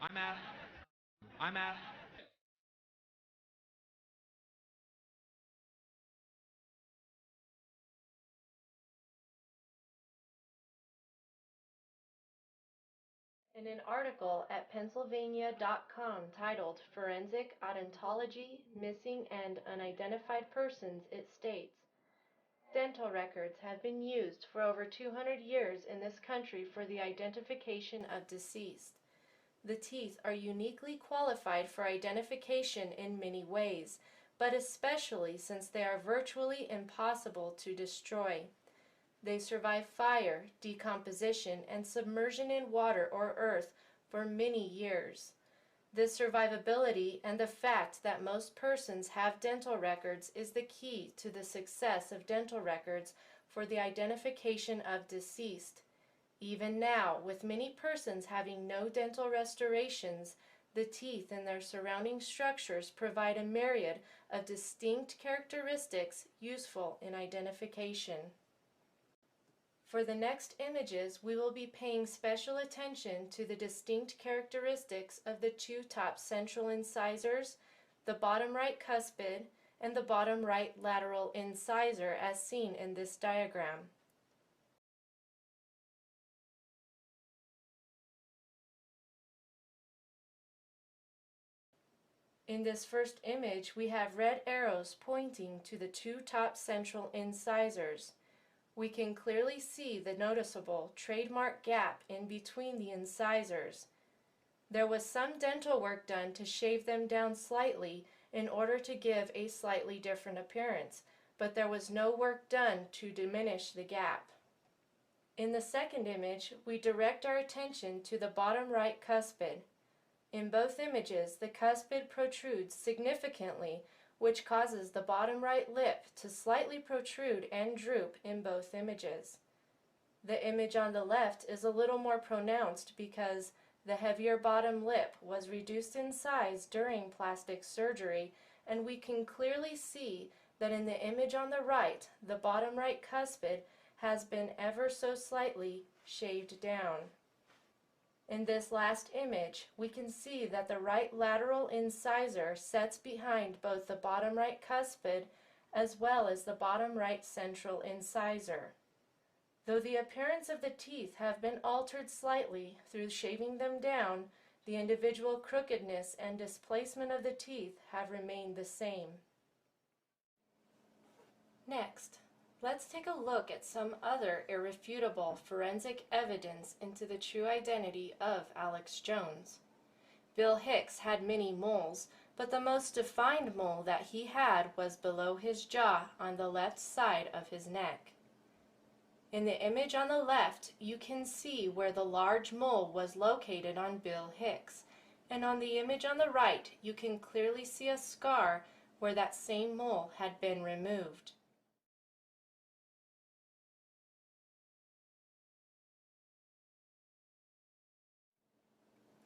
I'm at In an article at Pennsylvania.com titled Forensic Odontology, Missing and Unidentified Persons, it states, dental records have been used for over 200 years in this country for the identification of deceased. The teeth are uniquely qualified for identification in many ways, but especially since they are virtually impossible to destroy. They survive fire, decomposition, and submersion in water or earth for many years. This survivability and the fact that most persons have dental records is the key to the success of dental records for the identification of deceased. Even now, with many persons having no dental restorations, the teeth and their surrounding structures provide a myriad of distinct characteristics useful in identification. For the next images, we will be paying special attention to the distinct characteristics of the two top central incisors, the bottom right cuspid, and the bottom right lateral incisor as seen in this diagram. In this first image, we have red arrows pointing to the two top central incisors. We can clearly see the noticeable trademark gap in between the incisors. There was some dental work done to shave them down slightly in order to give a slightly different appearance, but there was no work done to diminish the gap. In the second image, we direct our attention to the bottom right cuspid. In both images, the cuspid protrudes significantly, which causes the bottom right lip to slightly protrude and droop in both images. The image on the left is a little more pronounced because the heavier bottom lip was reduced in size during plastic surgery, and we can clearly see that in the image on the right, the bottom right cuspid has been ever so slightly shaved down. In this last image, we can see that the right lateral incisor sets behind both the bottom right cuspid as well as the bottom right central incisor. Though the appearance of the teeth have been altered slightly through shaving them down, the individual crookedness and displacement of the teeth have remained the same. Next, let's take a look at some other irrefutable forensic evidence into the true identity of Alex Jones. Bill Hicks had many moles, but the most defined mole that he had was below his jaw on the left side of his neck. In the image on the left, you can see where the large mole was located on Bill Hicks, and on the image on the right, you can clearly see a scar where that same mole had been removed.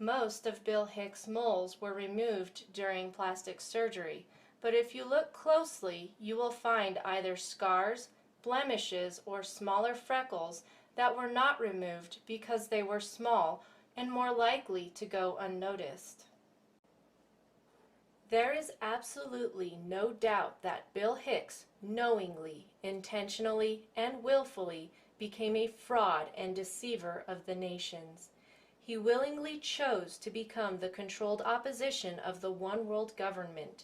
Most of Bill Hicks' moles were removed during plastic surgery, but if you look closely, you will find either scars, blemishes, or smaller freckles that were not removed because they were small and more likely to go unnoticed. There is absolutely no doubt that Bill Hicks knowingly, intentionally, and willfully became a fraud and deceiver of the nations. He willingly chose to become the controlled opposition of the one world government.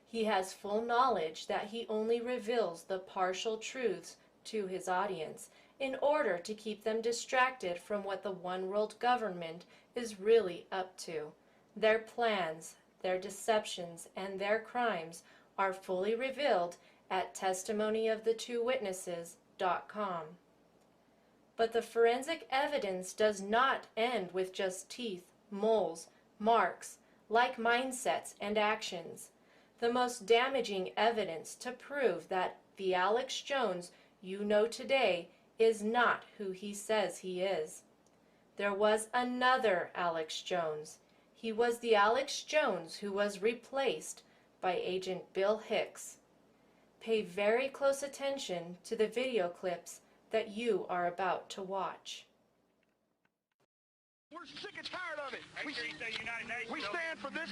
He has full knowledge that he only reveals the partial truths to his audience in order to keep them distracted from what the one world government is really up to. Their plans, their deceptions, and their crimes are fully revealed at testimonyofthetwowitnesses.com. But the forensic evidence does not end with just teeth, moles, marks, like mindsets, and actions. The most damaging evidence to prove that the Alex Jones you know today is not who he says he is. There was another Alex Jones. He was the Alex Jones who was replaced by Agent Bill Hicks. Pay very close attention to the video clips that you are about to watch. We're sick and tired of it. Make sure you say United Nations. We stand for this